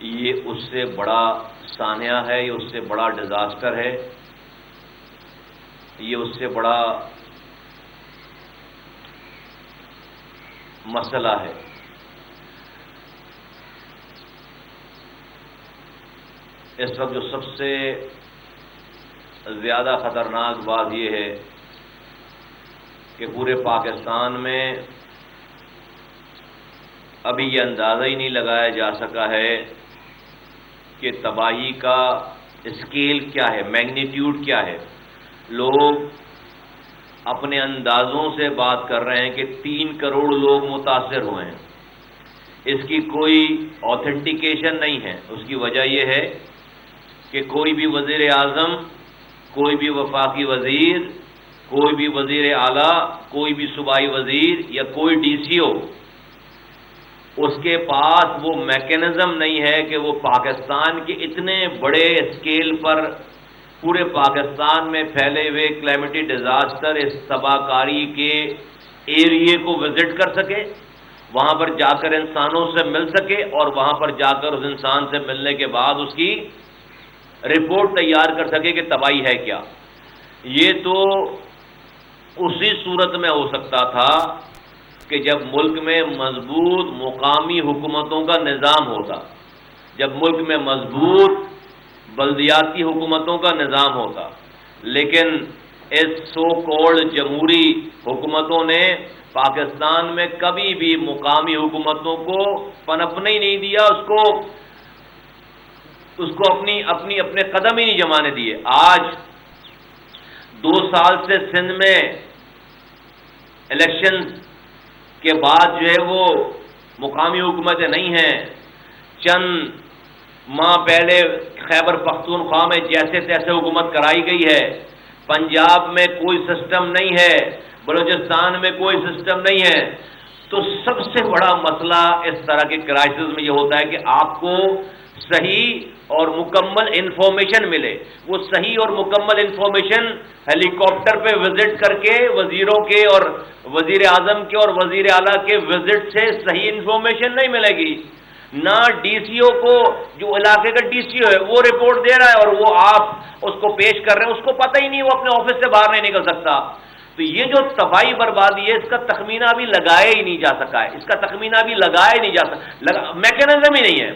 یہ اس سے بڑا سانحہ ہے، یہ اس سے بڑا ڈیزاسٹر ہے، یہ اس سے بڑا مسئلہ ہے۔ اس وقت جو سب سے زیادہ خطرناک بات یہ ہے کہ پورے پاکستان میں ابھی یہ اندازہ ہی نہیں لگایا جا سکا ہے کہ تباہی کا اسکیل کیا ہے، میگنیٹیوڈ کیا ہے۔ لوگ اپنے اندازوں سے بات کر رہے ہیں کہ 3 کروڑ لوگ متاثر ہوئے ہیں۔ اس کی کوئی آتھینٹیکیشن نہیں ہے۔ اس کی وجہ یہ ہے کہ کوئی بھی وزیر اعظم، کوئی بھی وفاقی وزیر، کوئی بھی وزیر اعلیٰ، کوئی بھی صوبائی وزیر یا کوئی ڈی سی او، اس کے پاس وہ میکینزم نہیں ہے کہ وہ پاکستان کے اتنے بڑے اسکیل پر پورے پاکستان میں پھیلے ہوئے کلیمیٹی ڈیزاسٹر، اس تباہ کاری کے ایریے کو وزٹ کر سکے، وہاں پر جا کر انسانوں سے مل سکے اور وہاں پر جا کر اس انسان سے ملنے کے بعد اس کی رپورٹ تیار کر سکے کہ تباہی ہے کیا۔ یہ تو اسی صورت میں ہو سکتا تھا کہ جب ملک میں مضبوط مقامی حکومتوں کا نظام ہوتا، جب ملک میں مضبوط بلدیاتی حکومتوں کا نظام ہوتا، لیکن اس سو کالڈ جمہوری حکومتوں نے پاکستان میں کبھی بھی مقامی حکومتوں کو پنپنے ہی نہیں دیا، اس کو اپنے قدم ہی نہیں جمانے دیے۔ آج 2 سال سے سندھ میں الیکشن کے بعد جو ہے وہ مقامی حکومتیں نہیں ہیں۔ چند ماہ پہلے خیبر پختونخوا میں جیسے تیسے حکومت کرائی گئی ہے، پنجاب میں کوئی سسٹم نہیں ہے، بلوچستان میں کوئی سسٹم نہیں ہے۔ تو سب سے بڑا مسئلہ اس طرح کے کرائسس میں یہ ہوتا ہے کہ آپ کو صحیح اور مکمل انفارمیشن ملے۔ وہ صحیح اور مکمل انفارمیشن ہیلی کاپٹر پہ وزٹ کر کے وزیروں کے اور وزیر اعظم کے اور وزیر اعلیٰ کے وزٹ سے صحیح انفارمیشن نہیں ملے گی۔ نہ ڈی سی او کو، جو علاقے کا ڈی سی او ہے وہ رپورٹ دے رہا ہے اور وہ آپ اس کو پیش کر رہے ہیں، اس کو پتہ ہی نہیں، وہ اپنے آفس سے باہر نہیں نکل سکتا۔ تو یہ جو تباہی بربادی ہے، اس کا تخمینہ ابھی لگایا ہی نہیں جا سکا ہے، اس کا تخمینہ ابھی لگایا ہی نہیں جا سکا، میکینزم ہی نہیں ہے۔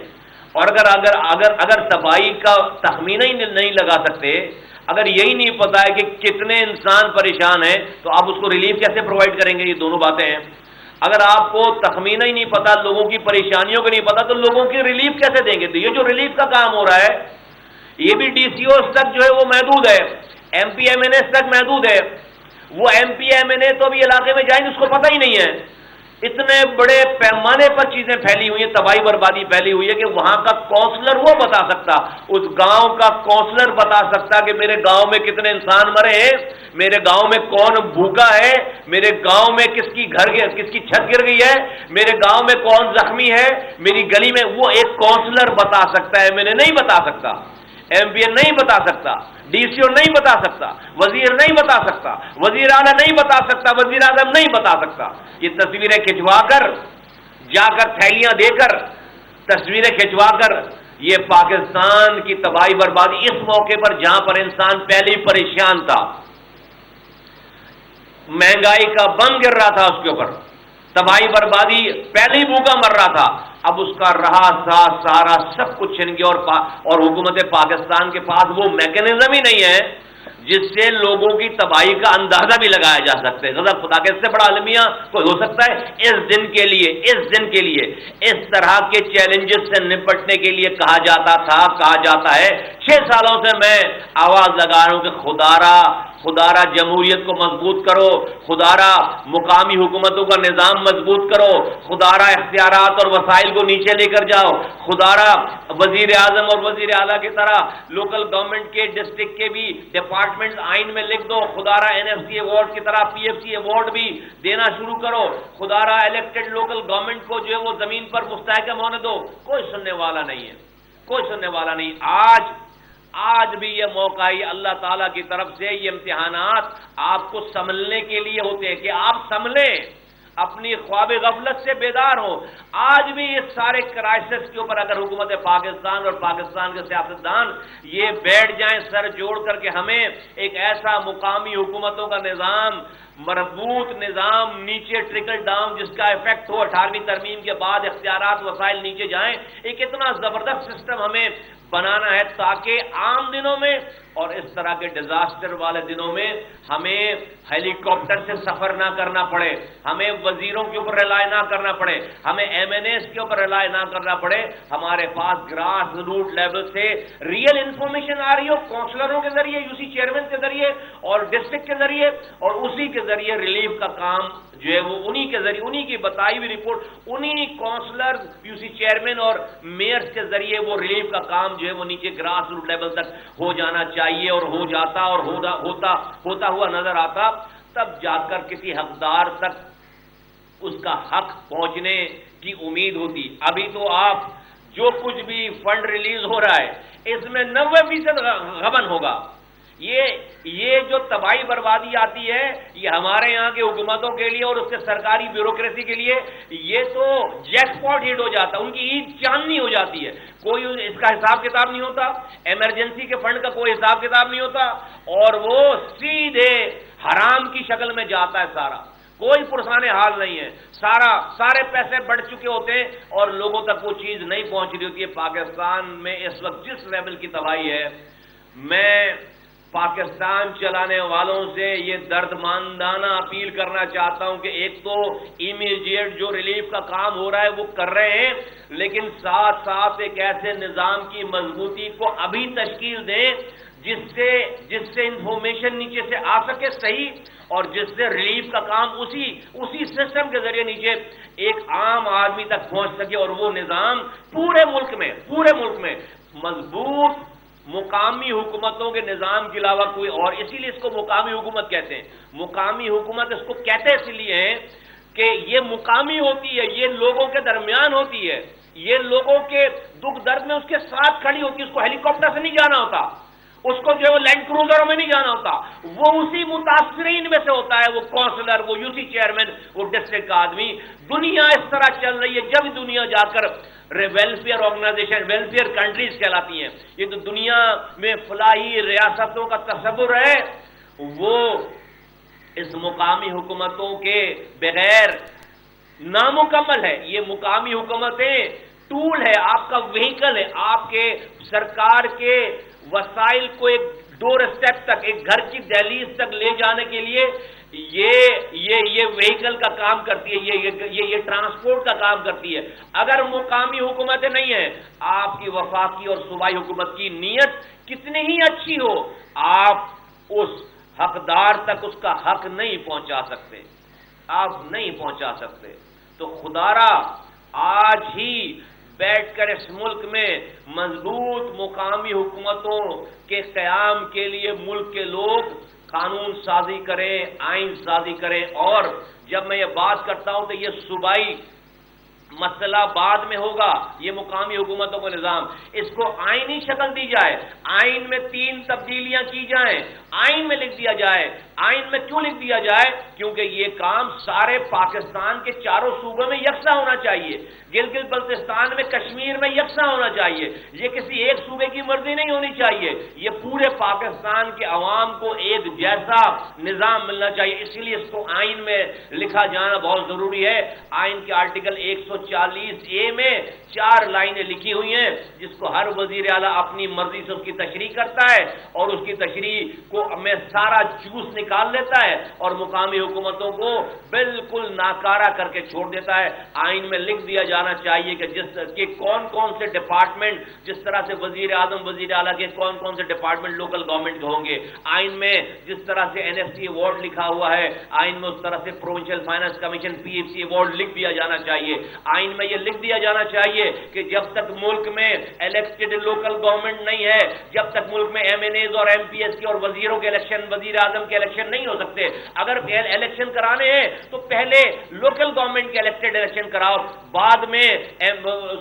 اور اگر تباہی کا تخمینہ ہی نہیں لگا سکتے، اگر یہی نہیں پتا ہے کہ کتنے انسان پریشان ہیں، تو آپ اس کو ریلیف کیسے پرووائڈ کریں گے؟ یہ دونوں باتیں ہیں۔ اگر آپ کو تخمینہ ہی نہیں پتا، لوگوں کی پریشانیوں کو نہیں پتا، تو لوگوں کی ریلیف کیسے دیں گے؟ تو یہ جو ریلیف کا کام ہو رہا ہے، یہ بھی ڈی سی اوز تک جو ہے وہ محدود ہے، ایم پی ایم این ایز تک محدود ہے۔ وہ M P M N A تو ابھی علاقے میں جائیں گے، اس کو پتہ ہی نہیں ہے۔ اتنے بڑے پیمانے پر چیزیں پھیلی ہوئی ہیں، تباہی بربادی پھیلی ہوئی ہے کہ وہاں کا کونسلر وہ بتا سکتا، اس گاؤں کا کونسلر بتا سکتا کہ میرے گاؤں میں کتنے انسان مرے ہیں، میرے گاؤں میں کون بھوکا ہے، میرے گاؤں میں کس کی چھت گر گئی ہے، میرے گاؤں میں کون زخمی ہے، میری گلی میں، وہ ایک کونسلر بتا سکتا ہے، میں نے نہیں بتا سکتا، ایم پی این نہیں بتا سکتا، ڈی سی او نہیں بتا سکتا، وزیر نہیں بتا سکتا، وزیر اعلیٰ نہیں بتا سکتا، وزیر اعظم نہیں بتا سکتا۔ یہ تصویریں کھنچوا کر، جا کر تھیلیاں دے کر، تصویریں کھنچوا کر، یہ پاکستان کی تباہی بربادی اس موقع پر جہاں پر انسان پہلے ہی پریشان تھا، مہنگائی کا بم گر رہا تھا اس کے اوپر، تباہی بربادی، پہلے ہی بھوکا مر رہا تھا، اب اس کا رہا سارا سب کچھ چھن گیا، اور حکومت پاکستان کے پاس وہ میکینزم ہی نہیں ہے جس سے لوگوں کی تباہی کا اندازہ بھی لگایا جا سکتا ہے۔ غضب خدا کے اس سے بڑا المیہ کوئی ہو سکتا ہے؟ اس دن کے لیے اس طرح کے چیلنجز سے نپٹنے کے لیے کہا جاتا ہے 6 سالوں سے میں آواز لگا رہا ہوں کہ خدارا جمہوریت کو مضبوط کرو، خدارا مقامی حکومتوں کا نظام مضبوط کرو، خدارا اختیارات اور وسائل کو نیچے لے کر جاؤ، خدارا وزیر اعظم اور وزیر اعلیٰ کی طرح لوکل گورنمنٹ کے، ڈسٹرکٹ کے بھی ڈپارٹمنٹ آئین میں لکھ دو، خدارا این ایف سی ایوارڈ کی طرح پی ایف سی ایوارڈ بھی دینا شروع کرو، خدارا الیکٹڈ لوکل گورنمنٹ کو جو ہے وہ زمین پر مستحکم ہونے دو۔ کوئی سننے والا نہیں ہے، کوئی سننے والا نہیں۔ آج بھی یہ موقع ہے، اللہ تعالیٰ کی طرف سے یہ امتحانات آپ کو سنبھلنے کے لیے ہوتے ہیں کہ آپ سنبھلیں، اپنی خواب غفلت سے بیدار ہوں۔ آج بھی اس سارے کرائسس کے اوپر اگر حکومت پاکستان اور پاکستان کے سیاستدان یہ بیٹھ جائیں سر جوڑ کر کے ہمیں ایک ایسا مقامی حکومتوں کا نظام، مربوط نظام، نیچے ٹرکل ڈاؤن جس کا ایفیکٹ ہو، 18ویں ترمیم کے بعد اختیارات وسائل نیچے جائیں، ایک اتنا زبردست سسٹم ہمیں بنانا ہے تاکہ عام دنوں میں اور اس طرح کے ڈیزاسٹر والے دنوں میں ہمیں ہیلی کاپٹر سے سفر نہ کرنا پڑے، ہمیں وزیروں کے اوپر ریلائی نہ کرنا پڑے، ہمیں ایم این ایز کے اوپر ریلائی نہ کرنا پڑے، ہمارے پاس گراس روٹ لیول سے ریئل انفارمیشن آ رہی ہو، کونسلروں کے ذریعے، یو سی چیئرمین کے ذریعے اور ڈسٹرکٹ کے ذریعے، اور اسی کے ذریعے ریلیف کا کام جو ہے وہ انہی کے ذریعے، انہی کی بتائی ہوئی رپورٹ، انہی کونسلر، یو سی چیئرمین اور میئرز کے ذریعے وہ ریلیف کا کام جو ہے وہ نیچے گراس روٹ لیول تک ہو جانا چاہیے، اور ہو جاتا اور ہوتا ہوا نظر آتا، تب جا کر کسی حقدار تک اس کا حق پہنچنے کی امید ہوتی۔ ابھی تو آپ جو کچھ بھی فنڈ ریلیز ہو رہا ہے اس میں 90% غبن ہوگا۔ یہ جو تباہی بربادی آتی ہے یہ ہمارے یہاں کے حکومتوں کے لیے اور اس کے سرکاری بیوروکریسی کے لیے یہ تو جیک پاٹ ہٹ ہو جاتا، ان کی عید چاندنی ہو جاتی ہے، کوئی اس کا حساب کتاب نہیں ہوتا، ایمرجنسی کے فنڈ کا کوئی حساب کتاب نہیں ہوتا، اور وہ سیدھے حرام کی شکل میں جاتا ہے، سارا کوئی پرسانے حال نہیں ہے، سارے پیسے بڑھ چکے ہوتے ہیں اور لوگوں تک وہ چیز نہیں پہنچ رہی ہوتی ہے۔ پاکستان میں اس وقت جس لیول کی تباہی ہے، میں پاکستان چلانے والوں سے یہ درد ماندانہ اپیل کرنا چاہتا ہوں کہ ایک تو امیڈیٹ جو ریلیف کا کام ہو رہا ہے وہ کر رہے ہیں، لیکن ساتھ ساتھ ایک ایسے نظام کی مضبوطی کو ابھی تشکیل دیں جس سے انفارمیشن نیچے سے آ سکے صحیح، اور جس سے ریلیف کا کام اسی سسٹم کے ذریعے نیچے ایک عام آدمی تک پہنچ سکے، اور وہ نظام پورے ملک میں مضبوط مقامی حکومتوں کے نظام کے علاوہ کوئی اور، اسی لیے اس کو مقامی حکومت کہتے ہیں۔ مقامی حکومت اس کو کہتے اس لیے ہیں کہ یہ مقامی ہوتی ہے، یہ لوگوں کے درمیان ہوتی ہے، یہ لوگوں کے دکھ درد میں اس کے ساتھ کھڑی ہوتی ہے، اس کو ہیلی کاپٹر سے نہیں جانا ہوتا، اس کو جو ہے وہ لینڈ کروزروں میں نہیں جانا ہوتا، وہ اسی متاثرین میں سے ہوتا ہے، وہ کونسلر، وہ یو سی چیئرمین، وہ ڈسٹرکٹ کا آدمی۔ دنیا اس طرح چل رہی ہے، جب دنیا جا کر ویلفیئر آرگنائزیشن، ویلفیئر کنٹریز کہلاتی ہیں، یہ تو دنیا میں فلاحی ریاستوں کا تصور ہے، وہ اس مقامی حکومتوں کے بغیر نامکمل ہے۔ یہ مقامی حکومتیں ٹول ہے، آپ کا وہیکل ہے، آپ کے سرکار کے وسائل کو ایک ڈور اسٹیپ تک، ایک گھر کی دہلیز تک لے جانے کے لیے یہ وہیکل کا کام کرتی ہے، یہ ٹرانسپورٹ کا کام کرتی ہے۔ اگر مقامی حکومتیں نہیں ہیں، آپ کی وفاقی اور صوبائی حکومت کی نیت کتنی ہی اچھی ہو، آپ اس حقدار تک اس کا حق نہیں پہنچا سکتے، آپ نہیں پہنچا سکتے۔ تو خدارا آج ہی بیٹھ کر اس ملک میں مضبوط مقامی حکومتوں کے قیام کے لیے ملک کے لوگ قانون سازی کریں، آئین سازی کریں، اور جب میں یہ بات کرتا ہوں تو یہ صوبائی مسئلہ بعد میں ہوگا، یہ مقامی حکومتوں کا نظام، اس کو آئینی شکل دی جائے، آئین میں 3 تبدیلیاں کی جائیں، آئین میں لکھ دیا جائے۔ آئین میں کیوں لکھ دیا جائے؟ کیونکہ یہ کام سارے پاکستان کے چاروں صوبوں میں یکساں ہونا چاہیے، گلگت بلتستان میں، کشمیر میں یکساں ہونا چاہیے، یہ کسی ایک صوبے کی مرضی نہیں ہونی چاہیے، یہ پورے پاکستان کے عوام کو ایک جیسا نظام ملنا چاہیے، اسی لیے اس کو آئین میں لکھا جانا بہت ضروری ہے۔ آئین کے آرٹیکل 140A میں 4 لائنیں لکھی ہوئی ہیں جس کو ہر وزیر اعلیٰ اپنی مرضی سے اس کی تشریح کرتا ہے، اور اس کی تشریح کو میں سارا جوس نکال لیتا ہے اور مقامی حکومتوں کو بالکل ناکارہ کر کے چھوڑ دیتا ہے۔ آئین میں لکھ دیا جانا چاہیے کہ کون کون سے ڈپارٹمنٹ، جس طرح سے وزیر اعظم، وزیر اعلیٰ کے کون کون سے ڈپارٹمنٹ لوکل گورنمنٹ کے ہوں گے۔ آئین میں جس طرح سے NFC ایوارڈ لکھا ہوا ہے، آئین میں اس طرح سے provincial finance commission PFC award لکھ دیا جانا چاہیے۔ آئین میں یہ لکھ دیا جانا چاہیے کہ جب تک ملک میں الیکٹڈ لوکل گورنمنٹ نہیں ہے، جب تک ملک میں ایم این ایز اور ایم پی ایس کی اور وزیروں کے الیکشن، وزیر اعظم کے الیکشن نہیں ہو سکتے۔ اگر الیکشن کرانے ہیں تو پہلے لوکل گورنمنٹ کے الیکٹڈ الیکشن کراؤ، بعد میں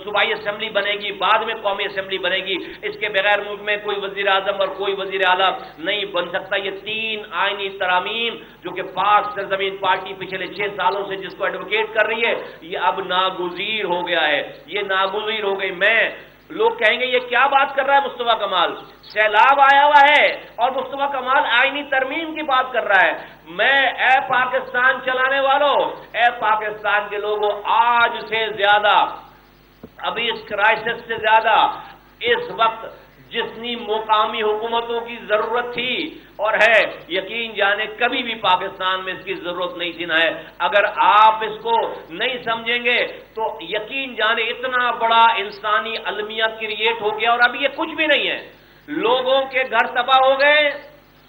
صوبائی اسمبلی بنے گی، بعد میں قومی اسمبلی بنے گی۔ اس کے بغیر ملک میں کوئی وزیر اعظم اور کوئی وزیر اعلیٰ نہیں بن سکتا۔ یہ 3 آئینی ترامیم جو کہ پاک سرزمین پارٹی پچھلے 6 سالوں سے جس کو ایڈوکیٹ کر رہی ہے، یہ اب ناگزیر ہو گیا ہے، یہ ناگزیر ہو گئی۔ لوگ کہیں گے یہ کیا بات کر رہا ہے مصطفیٰ کمال، سیلاب آیا ہوا ہے اور مصطفیٰ کمال آئینی ترمیم کی بات کر رہا ہے۔ اے پاکستان چلانے والوں، اے پاکستان کے لوگوں، آج سے زیادہ، ابھی اس کرائسس سے زیادہ اس وقت جتنی مقامی حکومتوں کی ضرورت تھی اور ہے، یقین جانے کبھی بھی پاکستان میں اس کی ضرورت نہیں تھی نہ ہے۔ اگر آپ اس کو نہیں سمجھیں گے تو یقین جانے اتنا بڑا انسانی المیہ کریٹ ہو گیا اور اب یہ کچھ بھی نہیں ہے۔ لوگوں کے گھر تباہ ہو گئے،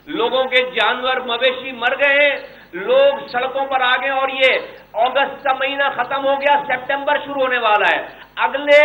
لوگوں کے جانور مویشی مر گئے، لوگ سڑکوں پر آ گئے اور یہ اگست کا مہینہ ختم ہو گیا، سپٹمبر شروع ہونے والا ہے۔ اگلے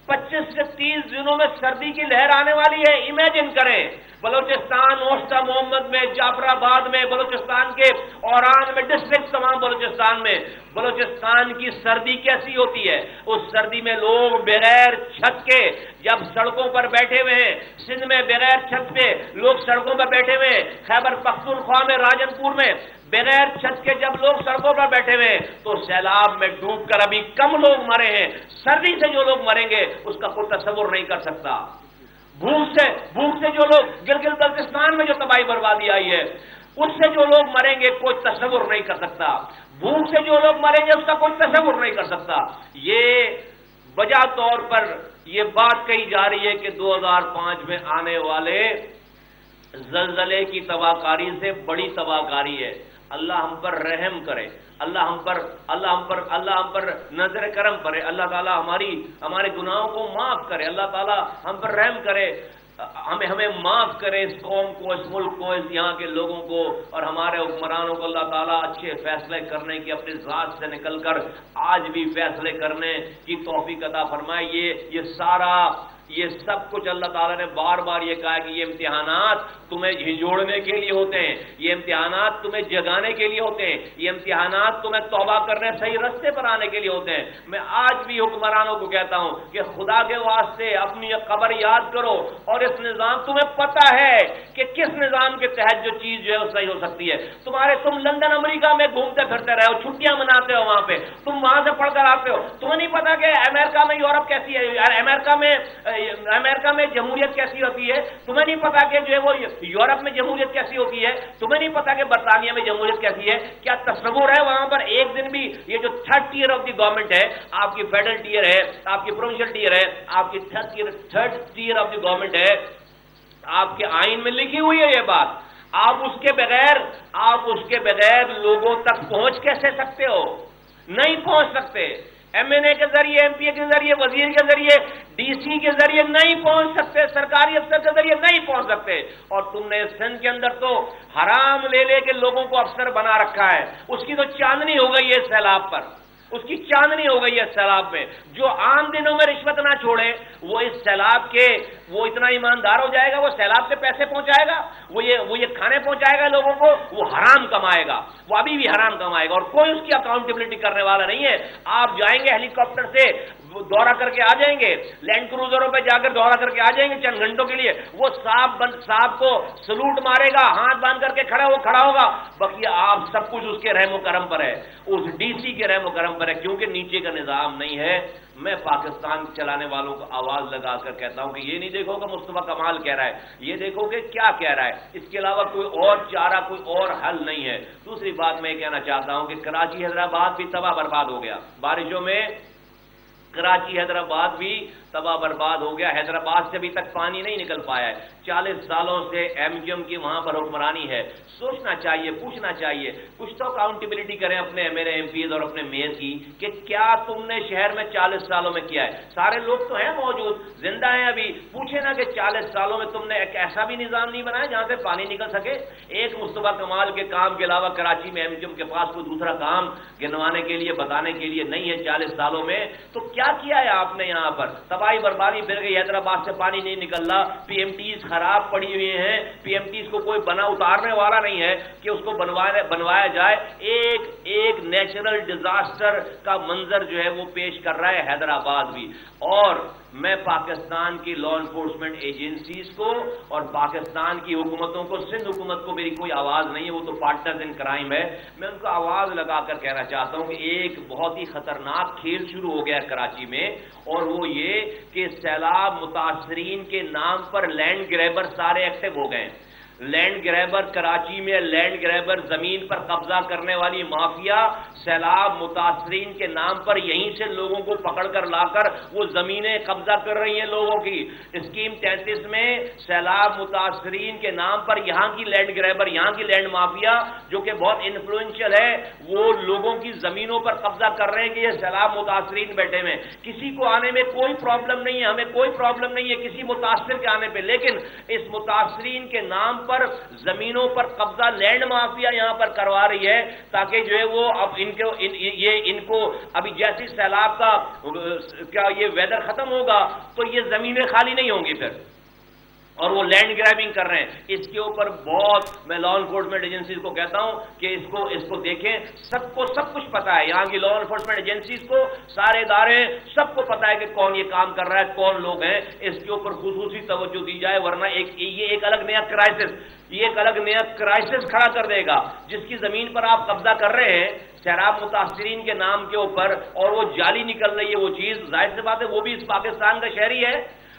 25 سے 30 دنوں میں سردی کی لہر آنے والی ہے۔ امیجن کریں، بلوچستان، اوسطا محمد میں، جعفر آباد میں، بلوچستان کے اوران میں، ڈسٹرکٹ تمام بلوچستان میں بلوچستان کی سردی کیسی ہوتی ہے۔ اس سردی میں لوگ بغیر چھت کے جب سڑکوں پر بیٹھے ہوئے ہیں، سندھ میں بغیر چھت پہ لوگ سڑکوں پر بیٹھے ہوئے ہیں، خیبر پختونخوا میں، راجن پور میں بغیر چھت کے جب لوگ سڑکوں پر بیٹھے ہوئے ہیں تو سیلاب میں ڈوب کر ابھی کم لوگ مرے ہیں۔ سردی سے جو لوگ مریں گے اس کا کوئی تصور نہیں کر سکتا۔ بھوک سے جو لوگ گلگت بلتستان میں جو تباہی بربادی آئی ہے اس سے جو لوگ مریں گے کوئی تصور نہیں کر سکتا۔ بھوک سے جو لوگ مریں گے اس کا کوئی تصور نہیں کر سکتا۔ یہ وجہ طور پر یہ بات کہی جا رہی ہے کہ 2005 میں آنے والے زلزلے کی تباہ کاری سے بڑی تباہ کاری ہے۔ اللہ ہم پر رحم کرے، اللہ ہم پر نظر کرم کرے، اللہ تعالیٰ ہمارے گناہوں کو معاف کرے، اللہ تعالیٰ ہم پر رحم کرے، ہمیں معاف کرے، اس قوم کو، اس ملک کو، اس یہاں کے لوگوں کو اور ہمارے حکمرانوں کو اللہ تعالیٰ اچھے فیصلے کرنے کی اپنی ذات سے نکل کر آج بھی فیصلے کرنے کی توفیق عطا فرمائے۔ یہ سب کچھ اللہ تعالیٰ نے بار بار یہ کہا کہ یہ امتحانات تمہیں جھنجھوڑنے کے لیے ہوتے ہیں، یہ امتحانات تمہیں جگانے کے لیے ہوتے ہیں، یہ امتحانات تمہیں توبہ کرنے صحیح رستے پر آنے کے لیے ہوتے ہیں۔ میں آج بھی حکمرانوں کو کہتا ہوں کہ خدا کے واسطے اپنی یہ قبر یاد کرو اور اس نظام، تمہیں پتہ ہے کہ کس نظام کے تحت جو چیز جو ہے وہ صحیح ہو سکتی ہے۔ تم لندن امریکہ میں گھومتے پھرتے رہے ہو، چھٹیاں مناتے ہو وہاں پہ، تم وہاں سے پڑھ کر آتے ہو، تمہیں نہیں پتا کہ امریکہ میں یورپ کیسی ہے، امریکہ میں جمہوریت کیسی ہوتی ہے، تمہیں نہیں پتا کہ جو ہے وہ یورپ میں جمہوریت کیسی ہوتی ہے، تمہیں نہیں پتا کہ برطانیہ میں جمہوریت کیسی ہے۔ کیا تصور ہے وہاں پر ایک دن بھی یہ جو 3rd tier of the government ہے، آپ کی فیڈرل ٹیئر ہے، آپ کی پروونشل ٹیئر ہے، آپ کی 3rd tier of the government ہے، آپ کے آئین میں لکھی ہوئی ہے یہ بات، آپ اس کے بغیر لوگوں تک پہنچ کیسے سکتے ہو؟ نہیں پہنچ سکتے۔ ایم این اے کے ذریعے، ایم پی اے کے ذریعے، وزیر کے ذریعے، ڈی سی کے ذریعے نہیں پہنچ سکتے، سرکاری افسر کے ذریعے نہیں پہنچ سکتے۔ اور تم نے سندھ کے اندر تو حرام لے کے لوگوں کو افسر بنا رکھا ہے، اس کی تو چاندنی ہو گئی ہے سیلاب پر، اس کی چاندنی ہو گئی ہے سیلاب میں۔ جو عام دنوں میں رشوت نہ چھوڑے وہ اس سیلاب کے وہ اتنا ایماندار ہو جائے گا، وہ سیلاب کے پیسے پہنچائے گا، وہ یہ کھانے پہنچائے گا لوگوں کو، وہ حرام کمائے گا، وہ ابھی بھی حرام کمائے گا اور کوئی اس کی اکاؤنٹیبلٹی کرنے والا نہیں ہے۔ آپ جائیں گے ہیلی کاپٹر سے دورہ کر کے آ جائیں گے، لینڈ کروزروں پہ جا کر دورہ کر کے آ جائیں گے چند گھنٹوں کے لیے، وہ صاحب کو سلوٹ مارے گا، ہاتھ باندھ کر کے کھڑا ہوگا، بقیہ آپ سب کچھ اس کے رحم و کرم پر ہے، اس ڈی سی کے رحم و کرم پر ہے، کیونکہ نیچے کا نظام نہیں ہے۔ میں پاکستان چلانے والوں کو آواز لگا کر کہتا ہوں کہ یہ نہیں دیکھو کہ مصطفیٰ کمال کہہ رہا ہے، یہ دیکھو کہ کیا کہہ رہا ہے، اس کے علاوہ کوئی اور چارہ، کوئی اور حل نہیں ہے۔ دوسری بات میں یہ کہنا چاہتا ہوں کہ کراچی حیدرآباد بھی تباہ برباد ہو گیا، بارشوں میں کراچی حیدرآباد بھی تباہ برباد ہو گیا. حیدرآباد سے ابھی تک پانی نہیں نکل پایا ہے. 40 سالوں سے ایم کیو ایم کی وہاں پر حکمرانی ہے. سوچنا چاہیے, پوچھنا چاہیے, کچھ تو اکاؤنٹیبلٹی کریں اپنے میرے ایم پیز اور اپنے میئر کی کہ کیا تم نے شہر میں 40 سالوں میں کیا ہے. سارے لوگ تو ہیں موجود, زندہ ہیں ابھی, پوچھے نا کہ 40 سالوں میں تم نے ایک ایسا بھی نظام نہیں بنایا جہاں سے پانی نکل سکے. ایک مصطفیٰ کمال کے کام کے علاوہ کراچی میں ایم کیو ایم کے پاس کوئی دوسرا کام گنوانے کے لیے بتانے کے لیے نہیں ہے 40 سالوں میں. تو کیا کیا ہے آپ نے یہاں پر؟ تباہی بربادی پھر گئی. حیدرآباد سے پانی نہیں نکل رہا, پی ایم ٹیز خراب پڑی ہوئی ہیں, پی ایم ٹیز کو کوئی بنا اتارنے والا نہیں ہے کہ اس کو بنوایا جائے. ایک نیچرل ڈیزاسٹر کا منظر جو ہے وہ پیش کر رہا ہے حیدرآباد بھی. اور میں پاکستان کی لا انفورسمنٹ ایجنسیز کو اور پاکستان کی حکومتوں کو, سندھ حکومت کو میری کوئی آواز نہیں ہے, وہ تو پارٹنرز ان کرائم ہے, میں ان کو آواز لگا کر کہنا چاہتا ہوں کہ ایک بہت ہی خطرناک کھیل شروع ہو گیا کراچی میں, اور وہ یہ کہ سیلاب متاثرین کے نام پر لینڈ گریبر سارے ایکٹیو ہو گئے. لینڈ گریبر کراچی میں, لینڈ گریبر زمین پر قبضہ کرنے والی مافیا سیلاب متاثرین کے نام پر یہیں سے لوگوں کو پکڑ کر لا کر وہ زمینیں قبضہ کر رہی ہیں لوگوں کی. اسکیم 33 میں سیلاب متاثرین کے نام پر یہاں کی لینڈ گریبر, یہاں کی لینڈ مافیا جو کہ بہت انفلوئنشل ہے, وہ لوگوں کی زمینوں پر قبضہ کر رہے ہیں کہ یہ سیلاب متاثرین بیٹھے ہوئے. کسی کو آنے میں کوئی پرابلم نہیں ہے, ہمیں کوئی پرابلم نہیں ہے کسی متاثر کے آنے پہ, لیکن اس متاثرین کے نام پر زمینوں پر قبضہ لینڈ مافیا یہاں پر کروا رہی ہے تاکہ جو ہے وہ اب ان کو ابھی جیسی سیلاب کا کیا یہ ویدر ختم ہوگا تو یہ زمینیں خالی نہیں ہوں گی پھر, اور وہ لینڈ گریبنگ کر رہے ہیں. اس کے اوپر بہت میں لا انفورسمنٹ ایجنسیز کو کہتا ہوں کہ اس کو دیکھیں. سب کو سب کچھ پتا ہے, یہاں کی لا انفورسمنٹ ایجنسیز کو, سارے ادارے سب کو پتا ہے کہ کون یہ کام کر رہا ہے, کون لوگ ہیں. اس کے اوپر خصوصی توجہ دی جائے, ورنہ یہ ایک الگ نیا کرائسس کھڑا کر دے گا. جس کی زمین پر آپ قبضہ کر رہے ہیں سیلاب متاثرین کے نام کے اوپر, اور وہ جعلی نکل رہی ہے وہ چیز, ظاہر سی بات ہے وہ بھی اس پاکستان کا شہری ہے,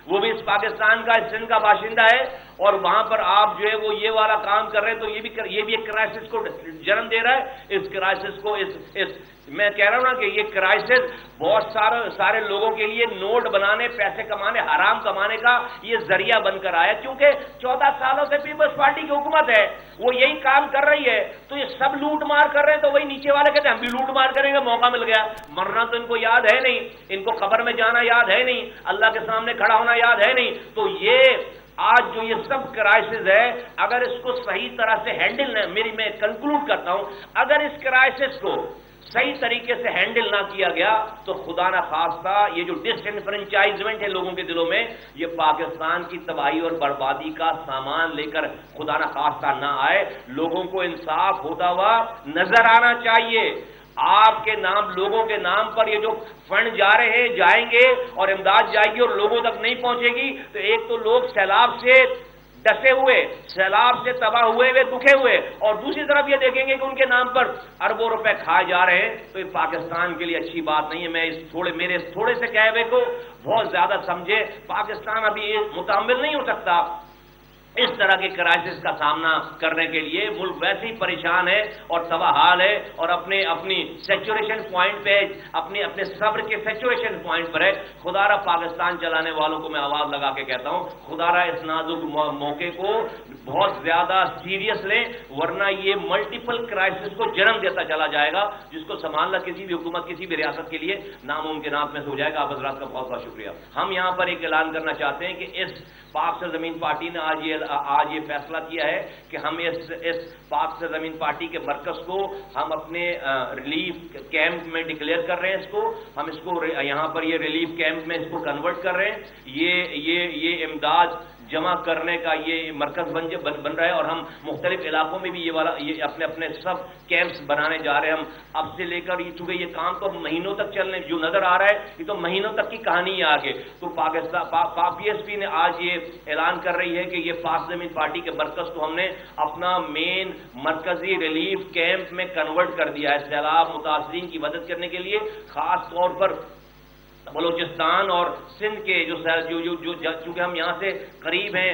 وہ بھی اس پاکستان کا سندھ کا باشندہ ہے, اور وہاں پر آپ جو ہے وہ یہ والا کام کر رہے ہیں تو یہ بھی ایک کرائسس کو جنم دے رہا ہے. اس کرائسس کو میں کہہ رہا ہوں نا کہ یہ کرائسس بہت سارے لوگوں کے لیے نوٹ بنانے, پیسے کمانے, حرام کمانے کا یہ ذریعہ بن کر آیا, کیونکہ 14 سالوں سے پیپلز پارٹی کی حکومت ہے, وہ یہی کام کر رہی ہے. تو یہ سب لوٹ مار کر رہے ہیں, تو وہی نیچے والے کہتے ہیں ہم بھی لوٹ مار کریں گے, موقع مل گیا. مرنا تو ان کو یاد ہے نہیں, ان کو قبر میں جانا یاد ہے نہیں, اللہ کے سامنے کھڑا ہونا یاد ہے نہیں. تو یہ آج جو یہ سب کرائسس ہے, اگر اس کو صحیح طرح سے ہینڈل میں کنکلوڈ کرتا ہوں, اگر اس کرائسس کو صحیح طریقے سے ہینڈل نہ کیا گیا تو خدا نہ خواستہ یہ جو ڈس انفرنچائزمنٹ ہے لوگوں کے دلوں میں, یہ پاکستان کی تباہی اور بربادی کا سامان لے کر خدا نہ خواستہ نہ آئے. لوگوں کو انصاف ہوتا ہوا نظر آنا چاہیے. آپ کے نام, لوگوں کے نام پر یہ جو فنڈ جا رہے ہیں, جائیں گے اور امداد جائے گی اور لوگوں تک نہیں پہنچے گی, تو ایک تو لوگ سیلاب سے ڈسے ہوئے, سیلاب سے تباہ ہوئے دکھے ہوئے, اور دوسری طرف یہ دیکھیں گے کہ ان کے نام پر اربوں روپے کھائے جا رہے ہیں. تو یہ پاکستان کے لیے اچھی بات نہیں ہے. میں میرے تھوڑے سے کہے ہوئے کو بہت زیادہ سمجھے. پاکستان ابھی متحمل نہیں ہو سکتا اس طرح کے کرائسس کا سامنا کرنے کے لیے. ملک ویسے ہی پریشان ہے اور تباہ حال ہے, اور اپنی سیچوریشن پوائنٹ پہ, اپنے صبر کے سیچوریشن پوائنٹ پر ہے. خدا را پاکستان چلانے والوں کو میں آواز لگا کے کہتا ہوں, خدا را اس نازک موقع کو بہت زیادہ سیریس لیں, ورنہ یہ ملٹیپل کرائسس کو جنم دیتا چلا جائے گا, جس کو سنبھالنا کسی بھی حکومت, کسی بھی ریاست کے لیے ناممکنات میں سے ہو جائے گا. آپ حضرات کا بہت بہت شکریہ. ہم یہاں پر ایک اعلان کرنا چاہتے ہیں کہ اس پاک سرزمین پارٹی نے آج یہ فیصلہ کیا ہے کہ ہم اس پاک سرزمین پارٹی کے مرکز کو ہم اپنے ریلیف کیمپ میں ڈکلیئر کر رہے ہیں. ہم اس کو یہاں پر یہ ریلیف کیمپ میں اس کو کنورٹ کر رہے ہیں. یہ امداد جمع کرنے کا یہ مرکز بن رہا ہے, اور ہم مختلف علاقوں میں بھی یہ اپنے سب کیمپس بنانے جا رہے ہیں. ہم اب سے لے کر چونکہ یہ کام تو مہینوں تک چلنے جو نظر آ رہا ہے, یہ تو مہینوں تک کی کہانی ہے آگے. تو پی ایس پی نے آج یہ اعلان کر رہی ہے کہ یہ پاک زمین پارٹی کے مرکز کو ہم نے اپنا مین مرکزی ریلیف کیمپ میں کنورٹ کر دیا ہے, سیلاب متاثرین کی مدد کرنے کے لیے. خاص طور پر بلوچستان اور سندھ کے چونکہ ہم یہاں سے قریب ہیں,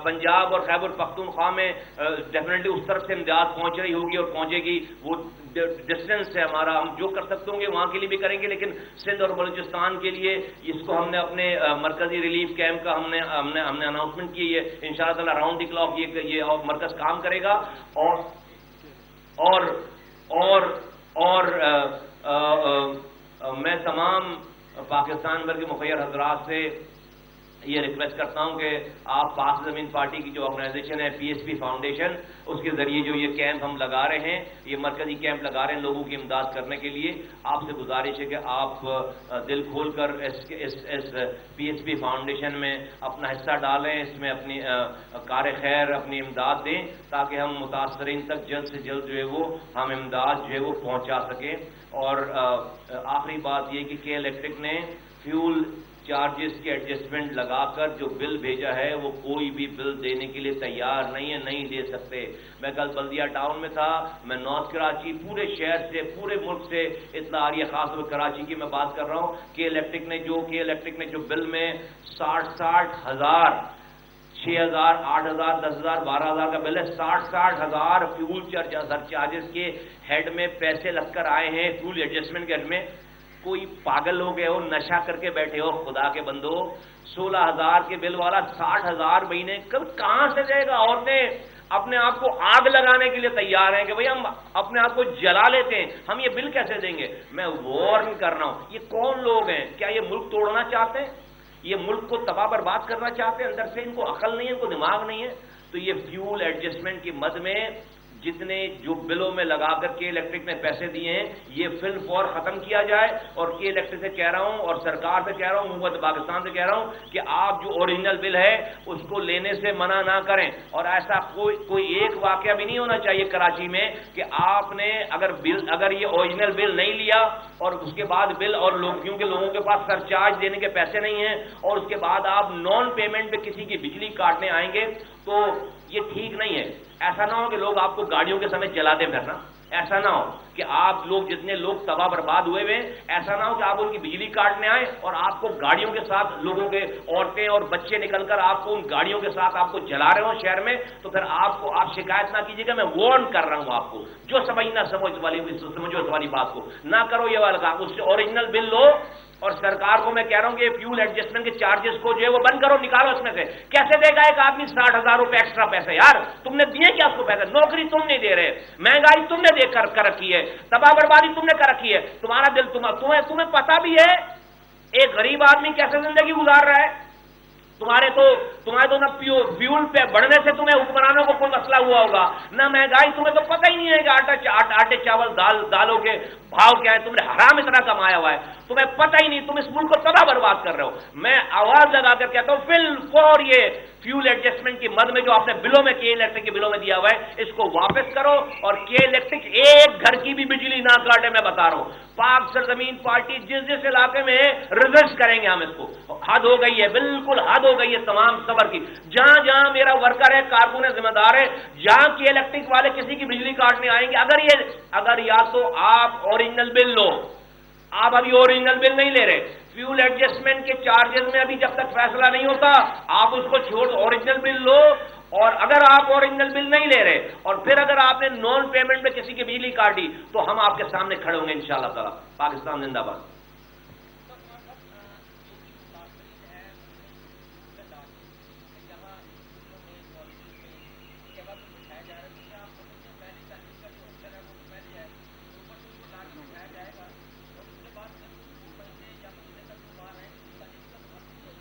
پنجاب اور خیبر پختونخوا میں ڈیفینیٹلی اس طرف سے امداد پہنچ رہی ہوگی اور پہنچے گی. وہ ڈسٹینس ہے ہمارا، ہم جو کر سکتے ہوں گے وہاں کے لیے بھی کریں گے، لیکن سندھ اور بلوچستان کے لیے اس کو ہم نے اپنے مرکزی ریلیف کیمپ کا ہم نے اناؤنسمنٹ کی ہے، انشاءاللہ تعالی راؤنڈ دی کلاک یہ مرکز کام کرے گا، اور میں تمام پاکستان بھر کے مخیر حضرات سے یہ ریکویسٹ کرتا ہوں کہ آپ پاک زمین پارٹی کی جو آرگنائزیشن ہے پی ایس پی فاؤنڈیشن، اس کے ذریعے جو یہ کیمپ ہم لگا رہے ہیں، یہ مرکزی کیمپ لگا رہے ہیں لوگوں کی امداد کرنے کے لیے، آپ سے گزارش ہے کہ آپ دل کھول کر اس پی ایس پی فاؤنڈیشن میں اپنا حصہ ڈالیں، اس میں اپنی کار خیر اپنی امداد دیں، تاکہ ہم متاثرین تک جلد سے جلد جو ہے وہ ہم امداد جو ہے وہ پہنچا سکیں۔ اور آخری بات یہ کہ کے الیکٹرک نے فیول چارجز کے ایڈجسٹمنٹ لگا کر جو بل بھیجا ہے وہ کوئی بھی بل دینے کے لیے تیار نہیں ہے، نہیں دے سکتے۔ میں کل بلدیہ ٹاؤن میں تھا، میں نارتھ کراچی پورے شہر سے پورے ملک سے اطلاع آ رہی ہے، خاص طور کراچی کی میں بات کر رہا ہوں، کہ الیکٹرک نے جو بل میں 60,000 6,000 8,000 10,000 12,000 کا بل ہے، 60,000 فیول چارجز کے ہیڈ میں پیسے لگ کر آئے ہیں، فیول ایڈجسٹمنٹ کے ہیڈ میں۔ کوئی پاگل ہو گئے ہو، نشہ کر کے بیٹھے ہو خدا کے بندو؟ 16,000 کے بل والا 60,000 مہینے کہاں سے دے گا؟ عورتیں اپنے آپ کو آگ لگانے کے لیے تیار ہیں کہ بھئی ہم اپنے آپ کو جلا لیتے ہیں، ہم یہ بل کیسے دیں گے؟ میں وارن کر رہا ہوں، یہ کون لوگ ہیں؟ کیا یہ ملک توڑنا چاہتے ہیں؟ یہ ملک کو تباہ برباد کرنا چاہتے ہیں؟ اندر سے ان کو عقل نہیں ہے، ان کو دماغ نہیں ہے؟ تو یہ فیول ایڈجسٹمنٹ کی مد میں جتنے جو بلوں میں لگا کر کے الیکٹرک نے پیسے دیے ہیں، یہ فی الفور ختم کیا جائے۔ اور کے الیکٹرک سے کہہ رہا ہوں اور سرکار سے کہہ رہا ہوں، حکومت پاکستان سے کہہ رہا ہوں کہ آپ جو اوریجنل بل ہے اس کو لینے سے منع نہ کریں۔ اور ایسا کوئی ایک واقعہ بھی نہیں ہونا چاہیے کراچی میں کہ آپ نے اگر یہ اوریجنل بل نہیں لیا اور اس کے بعد بل اور کیونکہ لوگوں کے پاس سرچارج دینے کے پیسے نہیں ہیں، اور اس کے بعد آپ نان پیمنٹ پہ کسی کی بجلی کاٹنے آئیں گے، تو یہ ٹھیک نہیں ہے۔ ایسا نہ ہو کہ لوگ آپ کو گاڑیوں کے سمیت جلا دیں پھرنا، ایسا نہ ہو کہ آپ لوگ جتنے لوگ تباہ برباد ہوئے ہوئے، ایسا نہ ہو کہ آپ ان کی بجلی کاٹنے آئیں اور آپ کو گاڑیوں کے ساتھ لوگوں کے عورتیں اور بچے نکل کر آپ کو ان گاڑیوں کے ساتھ آپ کو جلا رہے ہوں شہر میں، تو پھر آپ شکایت نہ کیجیے گا۔ میں وارن کر رہا ہوں آپ کو، جو سمجھنا سمجھو اس والی بات کو نہ کرو، یہ والا کام۔ اس سے اوریجنل بل لو، اور سرکار کو میں کہہ رہا ہوں کہ فیول ایڈجسٹمنٹ کے چارجز کو جو ہے وہ بند کرو، نکالو اس میں سے۔ کیسے دے گا ایک آدمی 60,000 روپے ایکسٹرا پیسے؟ یار تم نے دیے کیا اس کو پیسے؟ نوکری تم نہیں دے رہے، مہنگائی تم نے دے کر رکھی ہے، تباہ بربادی تم نے کر رکھی ہے، تمہارا دل تمہیں پتا بھی ہے ایک غریب آدمی کیسے زندگی گزار رہا ہے؟ تمہارے تو نہ فیول پہ بڑھنے سے تمہیں حکمرانوں کو کوئی مسئلہ ہوا ہوگا، نہ مہنگائی، تمہیں تو پتہ ہی نہیں ہے کہ آٹے چاول دالوں کے بھاؤ کیا ہے، تم نے حرام اتنا کمایا ہوا ہے، تمہیں پتہ ہی نہیں، تم اس ملک کو تباہ برباد کر رہے ہو۔ میں آواز لگا کر کہتا ہوں فی الفور یہ فیول ایڈجسٹمنٹ کی مد میں جو آپ نے بلوں میں کے الیکٹرک کے بلوں میں دیا ہوا ہے اس کو واپس کرو، اور کے الیکٹرک ایک گھر کی بھی بجلی نہ کاٹے۔ میں بتا رہا ہوں پاک سرزمین پارٹی جس علاقے میں ہے ریزسٹ کریں گے ہم اس کو۔ حد ہو گئی ہے، بالکل حد ہو گئی ہے تمام صبر کی۔ جہاں جہاں میرا ورکر ہے، کارکن ہے، ذمہ دار ہے، جہاں کے الیکٹرک والے کسی کی بجلی کاٹنے آئیں گے، اگر یا تو آپ اوریجنل بل لو، آپ ابھی اوریجنل بل نہیں لے رہے، فیول ایڈجسٹمنٹ کے چارجز میں ابھی جب تک فیصلہ نہیں ہوتا آپ اس کو چھوڑ اوریجنل بل لو، اور اگر آپ اوریجنل بل نہیں لے رہے اور پھر اگر آپ نے نان پیمنٹ میں کسی کی بجلی کاٹی تو ہم آپ کے سامنے کھڑے ہوں گے انشاءاللہ تعالی۔ پاکستان زندہ باد۔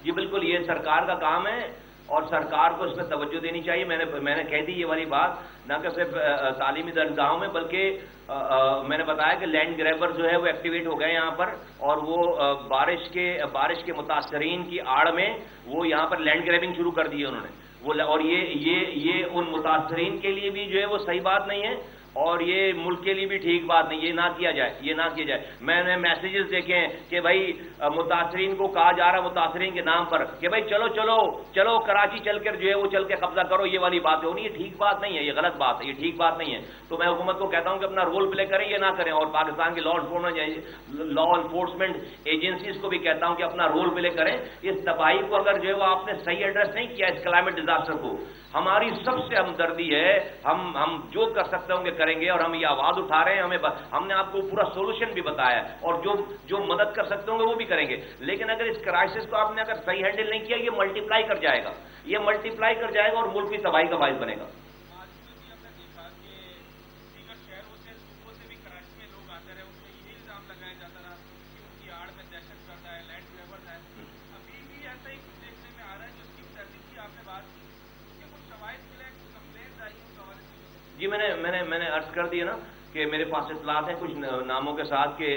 جی بالکل، یہ سرکار کا کام ہے اور سرکار کو اس میں توجہ دینی چاہیے۔ میں نے کہہ دی یہ والی بات، نہ کہ صرف تعلیمی درسگاہوں میں بلکہ میں نے بتایا کہ لینڈ گریبر جو ہے وہ ایکٹیویٹ ہو گئے یہاں پر، اور وہ بارش کے متاثرین کی آڑ میں وہ یہاں پر لینڈ گریبنگ شروع کر دی ہے انہوں نے وہ، اور یہ ان متاثرین کے لیے بھی جو ہے وہ صحیح بات نہیں ہے، اور یہ ملک کے لیے بھی ٹھیک بات نہیں، یہ نہ کیا جائے۔ میں نے میسیجز دیکھے ہیں کہ بھائی متاثرین کو کہا جا رہا ہے متاثرین کے نام پر کہ بھائی چلو کراچی چل کر جو ہے وہ چل کے قبضہ کرو، یہ والی بات ہونی، یہ ٹھیک بات نہیں ہے، یہ غلط بات ہے، یہ ٹھیک بات نہیں ہے۔ تو میں حکومت کو کہتا ہوں کہ اپنا رول پلے کریں، یہ نہ کریں، اور پاکستان کی لا انفورسمنٹ ایجنسیز کو بھی کہتا ہوں کہ اپنا رول پلے کریں۔ اس تباہی کو اگر جو ہے وہ آپ نے صحیح ایڈریس نہیں کیا اس کلائمیٹ ڈیزاسٹر کو، ہماری سب سے ہمدردی ہے، ہم جو کر سکتے ہوں گے کریں گے اور ہم یہ آواز اٹھا رہے ہیں, ہم نے آپ کو پورا سولوشن بھی بتایا ہے, اور جو مدد کر سکتے ہوں گے وہ بھی کریں گے. لیکن اگر اس کرائسس کو آپ نے اگر صحیح ہینڈل نہیں کیا, یہ ملٹیپلائی کر جائے گا, یہ ملٹیپلائی کر جائے گا اور ملک کی تباہی کا باعث بنے گا. جی میں نے عرض کر دیا نا کہ میرے پاس اطلاعات ہیں کچھ ناموں کے ساتھ کہ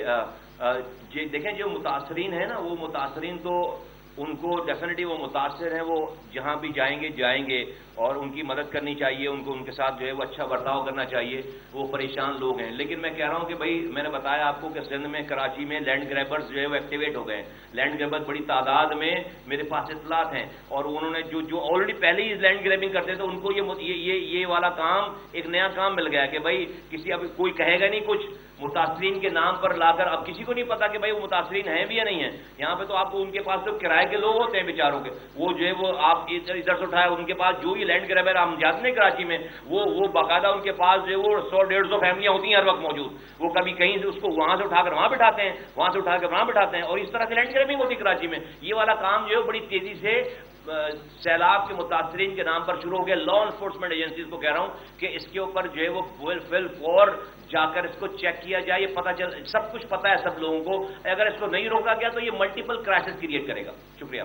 دیکھیں جو متاثرین ہیں نا, وہ متاثرین تو ان کو ڈیفینیٹلی وہ متاثر ہیں, وہ جہاں بھی جائیں گے اور ان کی مدد کرنی چاہیے, ان کے ساتھ جو ہے وہ اچھا برتاؤ کرنا چاہیے, وہ پریشان لوگ ہیں. لیکن میں کہہ رہا ہوں کہ بھائی میں نے بتایا آپ کو کہ سندھ میں کراچی میں لینڈ گریبرز جو ہے وہ ایکٹیویٹ ہو گئے ہیں. لینڈ گریبرز بڑی تعداد میں میرے پاس اطلاعات ہیں, اور انہوں نے جو آلریڈی پہلے ہی لینڈ گریبنگ کرتے تھے ان کو یہ والا کام, ایک نیا کام مل گیا کہ بھائی کسی اب کوئی کہے گا نہیں کچھ, متاثرین کے نام پر لا کر, اب کسی کو نہیں پتا کہ بھائی وہ متاثرین ہیں بھی یا نہیں ہیں. یہاں پہ تو آپ کو ان کے پاس جو کرائے کے لوگ ہوتے ہیں بیچاروں کے, وہ جو ہے وہ آپ ادھر سے اٹھائے, ان کے پاس جو ہی لینڈ گریبر ہم جاتے ہیں کراچی میں, وہ باقاعدہ ان کے پاس جو ہے وہ 100-150 فیملیاں ہوتی ہیں ہر وقت موجود. وہ کبھی کہیں سے اس کو وہاں سے اٹھا کر وہاں بٹھاتے ہیں, وہاں سے اٹھا کر وہاں بٹھاتے ہیں, اور اس طرح سے لینڈ گریبنگ ہوتی ہے کراچی میں. یہ والا کام جو ہے بڑی تیزی سے سیلاب کے متاثرین کے نام پر شروع ہو گیا. لا انفورسمنٹ ایجنسیز کو کہہ رہا ہوں کہ اس کے اوپر جو ہے وہ فل فور جا کر اس کو چیک کیا جائے. یہ پتہ چل, سب کچھ پتہ ہے سب لوگوں کو, اگر اس کو نہیں روکا گیا تو یہ ملٹیپل کرائسس کریٹ کرے گا. شکریہ.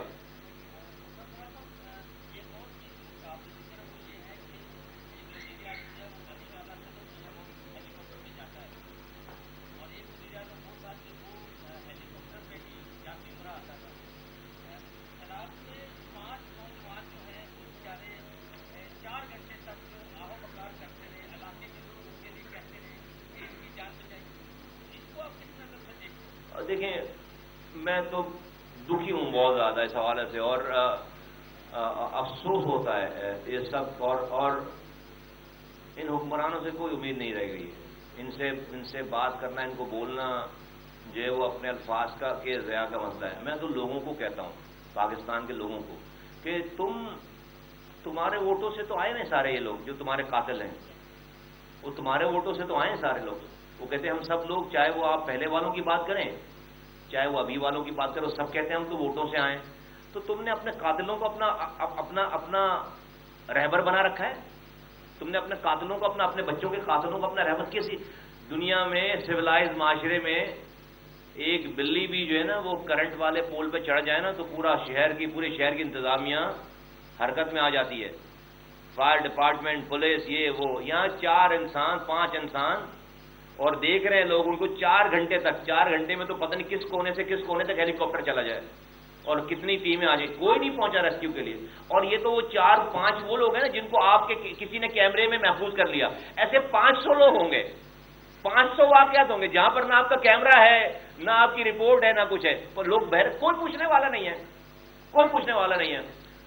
دیکھیں میں تو دکھی ہوں بہت زیادہ اس حوالے سے, اور افسوس ہوتا ہے یہ سب, اور ان حکمرانوں سے کوئی امید نہیں رہ گئی ہے. ان سے بات کرنا, ان کو بولنا جو ہے وہ اپنے الفاظ کا کہ ضیاء کا مسئلہ ہے. میں تو لوگوں کو کہتا ہوں, پاکستان کے لوگوں کو, کہ تمہارے ووٹوں سے تو آئے نا سارے یہ لوگ جو تمہارے قاتل ہیں, وہ تمہارے ووٹوں سے تو آئے ہیں سارے لوگ. وہ کہتے ہیں ہم سب لوگ, چاہے وہ آپ پہلے والوں کی بات کریں چاہے وہ ابھی والوں کی بات کریں, وہ سب کہتے ہیں ہم تو ووٹوں سے آئے. تو تم نے اپنے قاتلوں کو اپنا رہبر بنا رکھا ہے. تم نے اپنے قاتلوں کو اپنے بچوں کے قاتلوں کو اپنا رہبر کیسی. دنیا میں سویلائز معاشرے میں ایک بلی بھی جو ہے نا وہ کرنٹ والے پول پہ چڑھ جائے نا تو پورے شہر کی انتظامیہ حرکت میں آ جاتی ہے. فائر ڈپارٹمنٹ, پولیس, یہ وہ. یہاں 4 انسان 5 انسان, اور دیکھ رہے ہیں لوگ ان کو 4 گھنٹے تک. 4 گھنٹے میں تو پتہ نہیں کس کونے سے کس کونے تک ہیلی کاپٹر چلا جائے اور کتنی ٹیمیں آ جائیں, کوئی نہیں پہنچا ریسکیو کے لیے. اور یہ تو وہ 4-5 وہ لوگ ہیں نا جن کو آپ کے کسی نے کیمرے میں محفوظ کر لیا. ایسے 500 لوگ ہوں گے, 500 واقعات ہوں گے جہاں پر نہ آپ کا کیمرہ ہے, نہ آپ کی رپورٹ ہے, نہ کچھ ہے, پر لوگ کوئی پوچھنے والا نہیں ہے, کوئی پوچھنے والا نہیں ہے.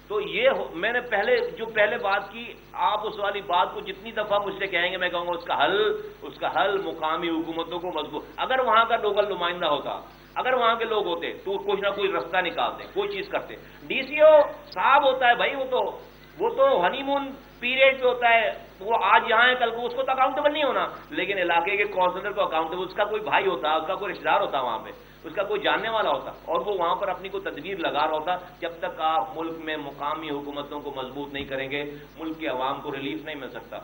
تو یہ میں نے پہلے بات کی, آپ اس والی بات کو جتنی دفعہ مجھ سے کہیں گے میں کہوں گا اس کا حل مقامی حکومتوں کو مضبوط. اگر وہاں کا لوکل نمائندہ ہوتا, اگر وہاں کے لوگ ہوتے تو کچھ نہ کوئی رستہ نکالتے, کوئی چیز کرتے. ڈی سی او صاحب ہوتا ہے بھائی, وہ تو ہنی مون پیریڈ پہ ہوتا ہے, وہ آج یہاں ہے کل کو اس کو تو اکاؤنٹیبل نہیں ہونا. لیکن علاقے کے کونسلر کو اکاؤنٹیبل, اس کا کوئی بھائی ہوتا, اس کا کوئی رشتہ دار ہوتا وہاں پہ, اس کا کوئی جاننے والا ہوتا, اور وہ وہاں پر اپنی کوئی تدبیر لگا رہا ہوتا. جب تک آپ ملک میں مقامی حکومتوں کو مضبوط نہیں کریں گے, ملک کے عوام کو ریلیف نہیں مل سکتا.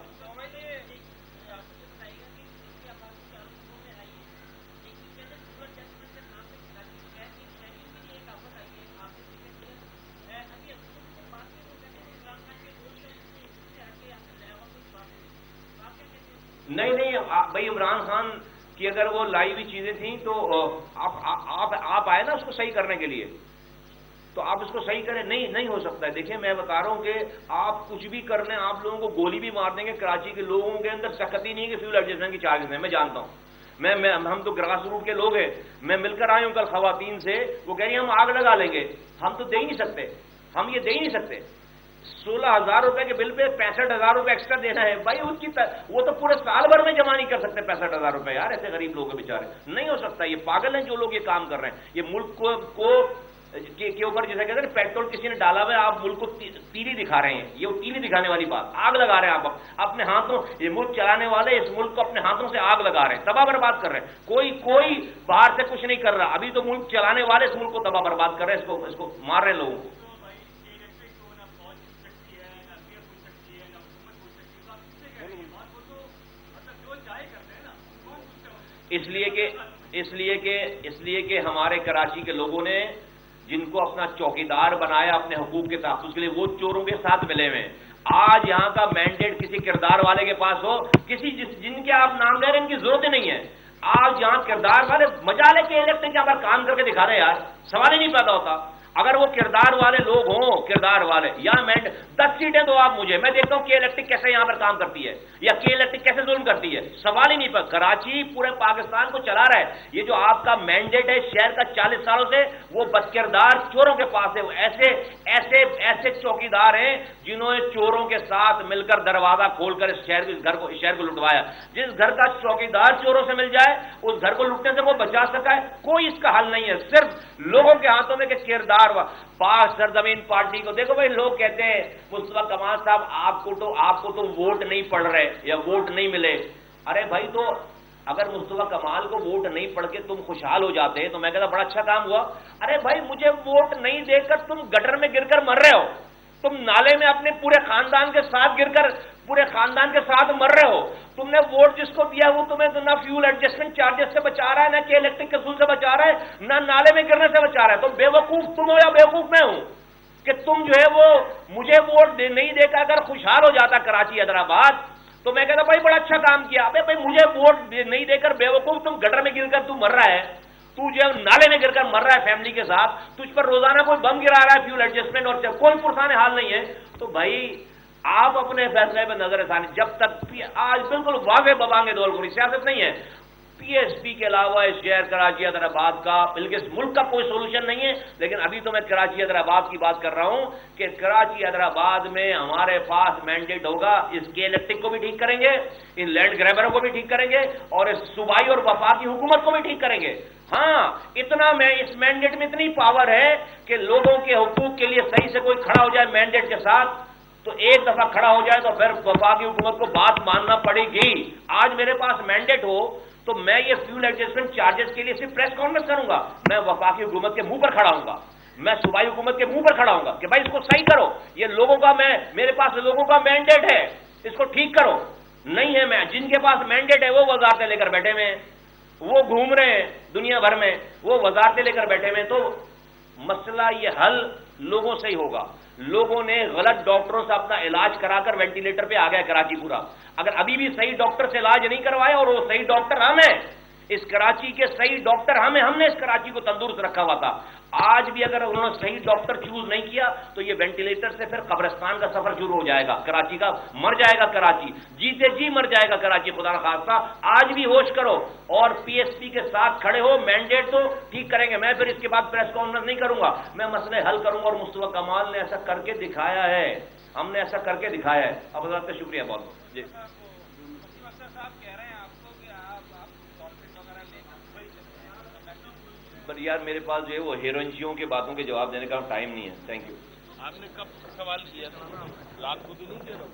نہیں بھائی, عمران خان کی اگر وہ لائی ہوئی چیزیں تھیں تو آپ آئے نا اس کو صحیح کرنے کے لیے, تو آپ اس کو صحیح کریں. نہیں ہو سکتا ہے. دیکھیں میں بتا رہا ہوں کہ آپ کچھ بھی کر لیں, آپ لوگوں کو گولی بھی مار دیں گے. کراچی کے لوگوں کے اندر سخت ہی نہیں ہے کہ فیول ایڈجسٹمنٹ کی چارجز ہیں, میں جانتا ہوں. ہم تو گراس روٹ کے لوگ ہیں. میں مل کر آئے ہوں کل خواتین سے, وہ کہہ رہی ہیں ہم آگ لگا لیں گے. ہم تو دے ہی نہیں سکتے, ہم یہ دے ہی نہیں سکتے. 16,000 روپے کے بل پہ 65,000 روپے ایکسٹرا دینا ہے بھائی. وہ تو پورے سال بھر میں جمع نہیں کر سکتے 65,000 روپے یار. ایسے غریب لوگ ہیں بیچارے, نہیں ہو سکتا. یہ پاگل ہیں جو لوگ یہ کام کر رہے ہیں. یہ ملک کو کے اوپر جیسا کہتے ہیں پیٹرول کسی نے ڈالا ہوا ہے، آپ ملک کو تیلی دکھا رہے ہیں، یہ وہ تیلی دکھانے والی بات، آگ لگا رہے ہیں آپ اپنے ہاتھوں، یہ ملک چلانے والے اس ملک کو اپنے ہاتھوں سے آگ لگا رہے ہیں، تباہ برباد کر رہے ہیں، کوئی باہر سے کچھ نہیں کر رہا، ابھی تو ملک چلانے والے اس ملک کو تباہ برباد کر رہے ہیں، اس کو مار رہے ہیں لوگوں کو۔ اس لیے کہ ہمارے کراچی کے لوگوں نے جن کو اپنا چوکیدار بنایا اپنے حقوق کے تحفظ کے لیے، وہ چوروں کے ساتھ ملے ہوئے ہیں۔ آج یہاں کا مینڈیٹ کسی کردار والے کے پاس ہو، جن کے آپ نام لے رہے ہیں ان کی ضرورت ہی نہیں ہے۔ آج یہاں کردار والے مجالے کے الیکشن کے یہاں پر کام کر کے دکھا رہے ہیں، یار سوال ہی نہیں پیدا ہوتا۔ اگر وہ کردار والے لوگ ہوں، کردار والے، یا 10 سیٹیں دو آپ مجھے، میں دیکھتا ہوں کہ الیکٹرک کیسے یہاں پر کام کرتی ہے، یا کہ الیکٹرک کیسے ظلم کرتی ہے، سوال ہی نہیں پر۔ کراچی پورے پاکستان کو چلا رہا ہے، یہ جو آپ کا مینڈیٹ ہے شہر کا 40 سالوں سے، وہ بدکردار چوروں کے پاس ہے، وہ ایسے چوکیدار ہیں جنہوں نے چوروں کے ساتھ مل کر دروازہ کھول کر اس شہر کو لٹوایا۔ جس گھر کا چوکیدار چوروں سے مل جائے، اس گھر کو لٹنے سے وہ بچا سکا ہے، کوئی اس کا حل نہیں ہے، صرف لوگوں کے ہاتھوں میں کہ کردار پاک سرزمین پارٹی کو دیکھو بھائی، لوگ کہتے ہیں مصطفیٰ کمال صاحب آپ کو تو ووٹ نہیں پڑ رہے یا ووٹ نہیں ملے۔ ارے بھائی، تو اگر مصطفیٰ کمال کو ووٹ نہیں پڑ کے تم خوشحال ہو جاتے تو میں کہتا بڑا اچھا کام ہوا۔ ارے بھائی، مجھے ووٹ نہیں دے کر تم گٹر میں گر کر مر رہے ہو، تم نالے میں اپنے پورے خاندان کے ساتھ گر کر پورے خاندان کے ساتھ مر رہے ہو۔ تم نے ووٹ جس کو دیا وہ تمہیں نہ فیول ایڈجسٹمنٹ چارجز سے بچا رہا ہے، نہ کہ الیکٹرک اصول سے بچا رہا ہے، نہ نالے میں گرنے سے بچا رہا ہے۔ تو بے وقوف تم ہو یا بیوقوف میں ہوں کہ تم جو ہے وہ مجھے ووٹ نہیں دے کر اگر خوشحال ہو جاتا کراچی حیدرآباد تو میں کہتا بھائی بڑا اچھا کام کیا۔ ابے بھائی، مجھے ووٹ نہیں دے کر بیوقوف تم گٹر میں گر کر تم مر رہا ہے، تو جو نالے میں گر کر مر رہا ہے فیملی کے ساتھ، تجھ پر روزانہ کوئی بم گرا رہا ہے فیول ایڈجسٹمنٹ اور کوئی پرسان حال نہیں ہے، تو بھائی آپ اپنے فیصلے پہ نظر ثانی۔ جب تک آج بالکل واضح ببانگے دول کوئی سیاست نہیں ہے، پی ایس پی کے علاوہ اس شہر کراچی حیدرآباد کا بلکہ اس ملک کا کوئی سولوشن نہیں ہے۔ لیکن ابھی تو میں کراچی حیدرآباد کی بات کر رہا ہوں کہ کراچی حیدرآباد میں ہمارے پاس مینڈیٹ ہوگا، اس کے الیکٹرک کو بھی ٹھیک کریں گے، ان لینڈ گریبروں کو بھی ٹھیک کریں گے، اور اس صوبائی اور وفاقی حکومت کو بھی ٹھیک کریں گے۔ ہاں، اس مینڈیٹ میں اتنی پاور ہے کہ لوگوں کے حقوق کے لیے صحیح سے کوئی کھڑا ہو جائے مینڈیٹ کے ساتھ، تو ایک دفعہ کھڑا ہو جائے تو پھر وفاقی حکومت کو بات ماننا پڑے گی۔ آج میرے پاس مینڈیٹ ہو تو میں یہ فیول ایڈجسٹمنٹ چارجز کے لیے صرف پریس کانفرنس کروں گا، میں وفاقی حکومت کے منہ پر کھڑا ہوں گا، میں صوبائی حکومت کے منہ پر کھڑا ہوں گا کہ بھائی اس کو صحیح کرو، یہ میرے پاس لوگوں کا مینڈیٹ ہے، اس کو ٹھیک کرو۔ نہیں ہے، میں جن کے پاس مینڈیٹ ہے وہ وزارتیں لے کر بیٹھے ہوئے ہیں، وہ گھوم رہے ہیں دنیا بھر میں، وہ وزارتیں لے کر بیٹھے ہوئے ہیں۔ تو مسئلہ یہ حل لوگوں سے ہی ہوگا۔ لوگوں نے غلط ڈاکٹروں سے اپنا علاج کرا کر وینٹیلیٹر پہ آ گیا کراچی پورا۔ اگر ابھی بھی صحیح ڈاکٹر سے علاج نہیں کروائے، اور وہ صحیح ڈاکٹر ہم ہیں، اس کراچی کے صحیح ڈاکٹر ہم نے اس کراچی کو تندرست رکھا ہوا تھا۔ آج بھی اگر انہوں نے صحیح ڈاکٹر چوز نہیں کیا تو یہ وینٹیلیٹر سے پھر قبرستان کا سفر شروع ہو جائے گا، کراچی کا مر جائے گا، کراچی جیتے جی مر جائے گا کراچی، خدا نخواستہ۔ آج بھی ہوش کرو اور پی ایس پی کے ساتھ کھڑے ہو، مینڈیٹ تو ٹھیک کریں گے، میں پھر اس کے بعد پریس کانفرنس نہیں کروں گا، میں مسئلے حل کروں گا، اور مصطفیٰ کمال نے ایسا کر کے دکھایا ہے، ہم نے ایسا کر کے دکھایا ہے۔ اب حضرت کا شکریہ بہت بہت جی۔ پر یار میرے پاس جو ہے وہ ہیروئنچیوں کے باتوں کے جواب دینے کا ٹائم نہیں ہے۔ Thank you. آپ نے کب سوال کیا تھا؟ رات کو تو نہیں کیا تھا؟